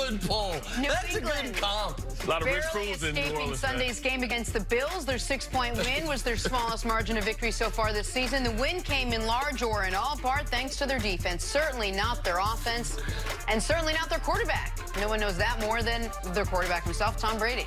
good pull. That's a good comp. A lot of rich Barely fools in New escaping Orleans. Sunday's game against the Bills. Their 6-point win was their smallest margin of victory so far this season. The win came in large or in all part thanks to their defense. Certainly not their offense, and certainly not their quarterback. No one knows that more than their quarterback himself, Tom Brady.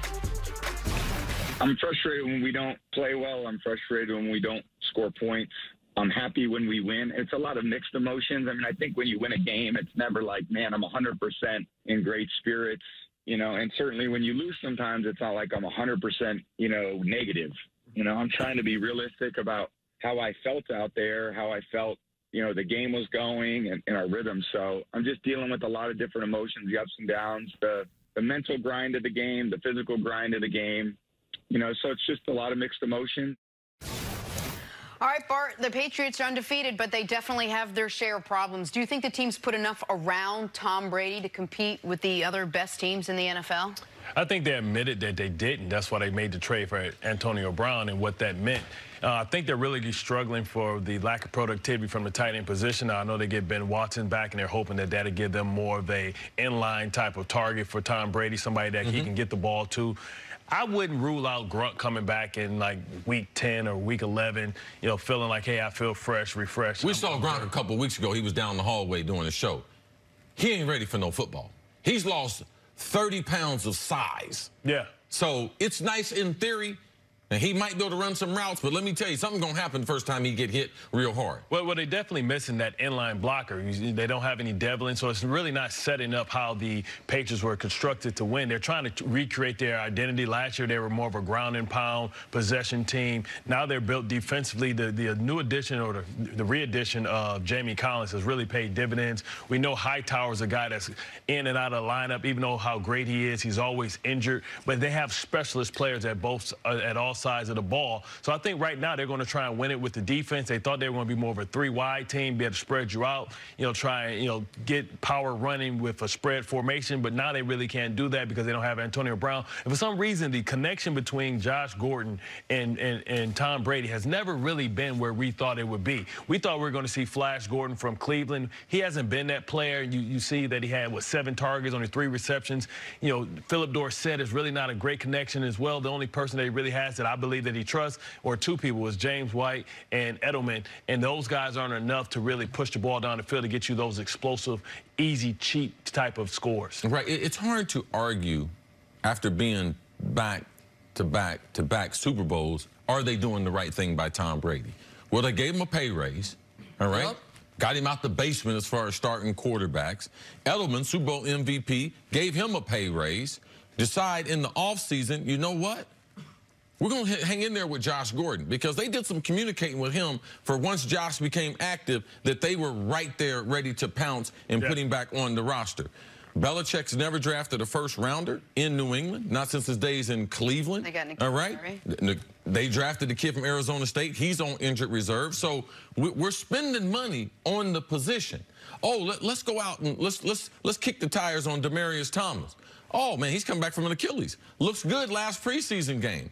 I'm frustrated when we don't play well. I'm frustrated when we don't score points. I'm happy when we win. It's a lot of mixed emotions. I mean, I think when you win a game, it's never like, man, I'm 100% in great spirits, you know, and certainly when you lose sometimes, it's not like I'm 100%, you know, negative. You know, I'm trying to be realistic about how I felt out there, how I felt, you know, the game was going and our rhythm. So I'm just dealing with a lot of different emotions, the ups and downs, the mental grind of the game, the physical grind of the game. You know, so it's just a lot of mixed emotion. All right, Bart, the Patriots are undefeated, but they definitely have their share of problems. Do you think the team's put enough around Tom Brady to compete with the other best teams in the NFL? I think they admitted that they didn't. That's why they made the trade for Antonio Brown and what that meant. I think they're really struggling for the lack of productivity from the tight end position. I know they get Ben Watson back, and they're hoping that that'll give them more of a inline type of target for Tom Brady, somebody that he can get the ball to. I wouldn't rule out Grunt coming back in like week 10 or week 11, you know, feeling like, hey, I feel fresh, refreshed. We saw Grunt a couple weeks ago. He was down the hallway doing a show. He ain't ready for no football. He's lost 30 pounds of size. Yeah. So it's nice in theory, and he might be able to run some routes, but let me tell you, something's going to happen the first time he get hit real hard. Well, they're definitely missing that inline blocker. They don't have any Devlin, so it's really not setting up how the Patriots were constructed to win. They're trying to recreate their identity. Last year, they were more of a ground and pound possession team. Now they're built defensively. The new addition or the re-addition of Jamie Collins has really paid dividends. We know Hightower's a guy that's in and out of the lineup, even though how great he is, he's always injured. But they have specialist players at all sides of the ball. So I think right now they're going to try and win it with the defense. They thought they were going to be more of a 3-wide team, be able to spread you out, you know, try and, you know, get power running with a spread formation. But now they really can't do that because they don't have Antonio Brown. And for some reason, the connection between Josh Gordon and Tom Brady has never really been where we thought it would be. We thought we were going to see Flash Gordon from Cleveland. He hasn't been that player. You see that he had, what, 7 targets, only 3 receptions. You know, Philip Dorsett is really not a great connection as well. The only person that he really has that I believe that he trusts, or 2 people, was James White and Edelman, and those guys aren't enough to really push the ball down the field to get you those explosive, easy, cheap type of scores. Right. It's hard to argue after being back-to-back Super Bowls, are they doing the right thing by Tom Brady? Well, they gave him a pay raise, all right? Yep. Got him out the basement as far as starting quarterbacks. Edelman, Super Bowl MVP, gave him a pay raise. Decide in the offseason, you know what? We're going to hang in there with Josh Gordon, because they did some communicating with him for once Josh became active, that they were right there ready to pounce and put him back on the roster. Belichick's never drafted a first-rounder in New England, not since his days in Cleveland. They got all right? They drafted the kid from Arizona State. He's on injured reserve. So we're spending money on the position. Oh, let's go out and let's kick the tires on Demaryius Thomas. Oh, man, he's come back from an Achilles. Looks good last preseason game.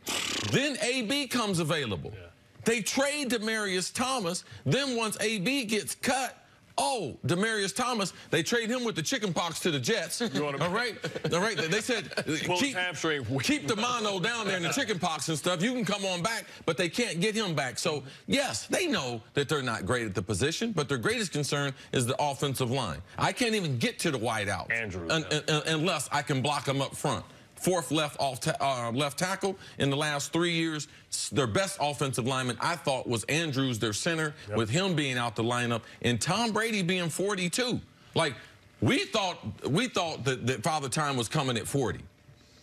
Then AB comes available. Yeah. They trade Demaryius Thomas. Then once AB gets cut, oh, Demaryius Thomas, they trade him with the chicken pox to the Jets. All right? They said, keep the mono down there and the chicken pox and stuff. You can come on back, but they can't get him back. So, yes, they know that they're not great at the position, but their greatest concern is the offensive line. I can't even get to the wideouts unless I can block them up front. 4th left tackle in the last 3 years. Their best offensive lineman, I thought, was Andrews, their center, with him being out the lineup, and Tom Brady being 42. Like, we thought that Father Time was coming at 40.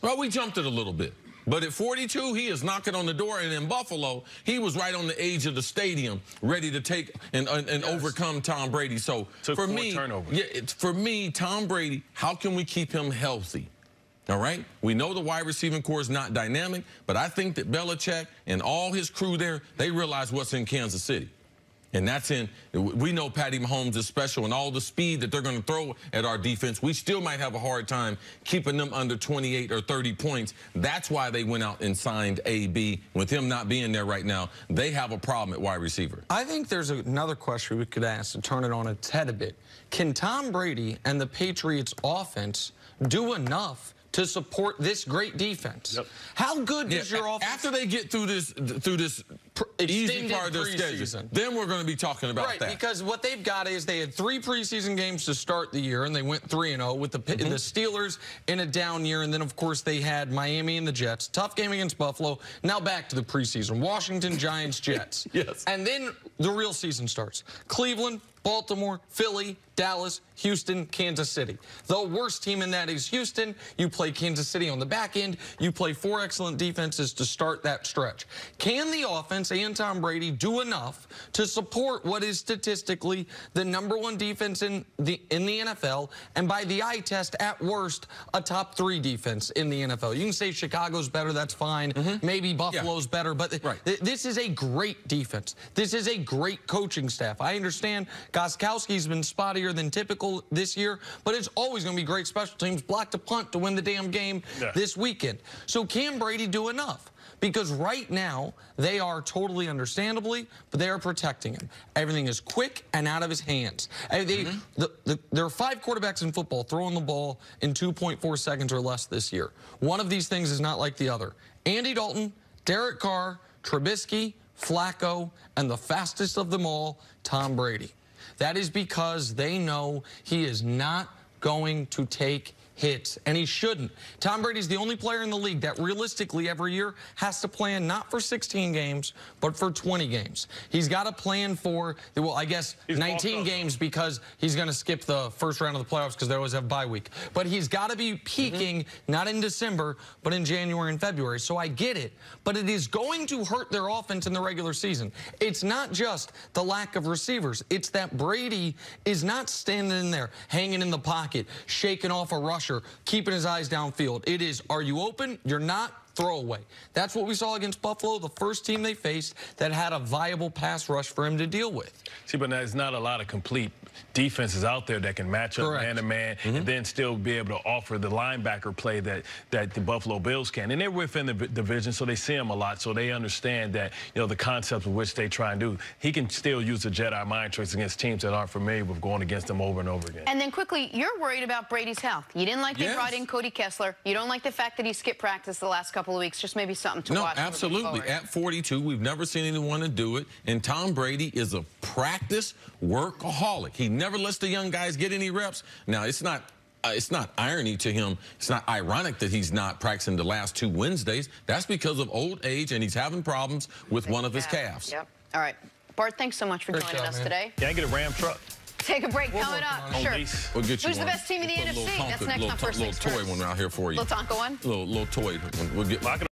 Well, we jumped it a little bit. But at 42, he is knocking on the door, and in Buffalo, he was right on the edge of the stadium, ready to take and overcome Tom Brady. So for me, Tom Brady, how can we keep him healthy? All right? We know the wide receiving core is not dynamic, but I think that Belichick and all his crew there, they realize what's in Kansas City. And that's we know Patty Mahomes is special, and all the speed that they're going to throw at our defense, we still might have a hard time keeping them under 28 or 30 points. That's why they went out and signed AB. With him not being there right now, they have a problem at wide receiver. I think there's another question we could ask to turn it on its head a bit. Can Tom Brady and the Patriots offense do enough to support this great defense? Yep. How good is your offense? After they get through this easy part of their schedule, then we're going to be talking about that. Right, because what they've got is they had 3 preseason games to start the year, and they went 3-0 with the Steelers in a down year, and then, of course, they had Miami and the Jets. Tough game against Buffalo. Now back to the preseason. Washington, Giants, Jets. Yes. And then the real season starts. Cleveland, Baltimore, Philly, Dallas, Houston, Kansas City. The worst team in that is Houston. You play Kansas City on the back end. You play 4 excellent defenses to start that stretch. Can the offense and Tom Brady do enough to support what is statistically the #1 defense in the NFL, and by the eye test, at worst, a top 3 defense in the NFL? You can say Chicago's better, that's fine. Maybe Buffalo's better, but this is a great defense. This is a great coaching staff. I understand Gostkowski's been spottier than typical this year, but it's always going to be great special teams, block to punt to win the damn game this weekend. So can Brady do enough? Because right now, they are totally understandably, but they are protecting him. Everything is quick and out of his hands. There are 5 quarterbacks in football throwing the ball in 2.4 seconds or less this year. One of these things is not like the other. Andy Dalton, Derek Carr, Trubisky, Flacco, and the fastest of them all, Tom Brady. That is because they know he is not going to take hits, and he shouldn't. Tom Brady's the only player in the league that realistically every year has to plan not for 16 games, but for 20 games. He's got to plan for, well, I guess 19 games because he's going to skip the first round of the playoffs because they always have bye week. But he's got to be peaking not in December, but in January and February. So I get it, but it is going to hurt their offense in the regular season. It's not just the lack of receivers. It's that Brady is not standing in there, hanging in the pocket, shaking off a rusher, keeping his eyes downfield. It is, are you open? You're not. Throwaway. That's what we saw against Buffalo, the first team they faced that had a viable pass rush for him to deal with. See, but there's not a lot of complete defenses out there that can match up man-to-man and then still be able to offer the linebacker play that the Buffalo Bills can. And they're within the division, so they see him a lot, so they understand that, you know, the concepts of which they try and do. He can still use the Jedi mind tricks against teams that aren't familiar with going against them over and over again. And then quickly, you're worried about Brady's health. You didn't like they brought in Cody Kessler. You don't like the fact that he skipped practice the last couple of weeks. Just maybe something to watch. No, absolutely. At 42, we've never seen anyone to do it. And Tom Brady is a practice workaholic. He never lets the young guys get any reps. Now, it's not irony to him. It's not ironic that he's not practicing the last 2 Wednesdays. That's because of old age, and he's having problems with one of his calves. Yep. All right. Bart, thanks so much for joining us today. Can I get a Ram truck? Take a break. Coming up. Sure. We'll get you Who's the best team in the NFC? That's next on First Things First. Little toy one out here for you. Little Tonka one? Little toy. We'll get.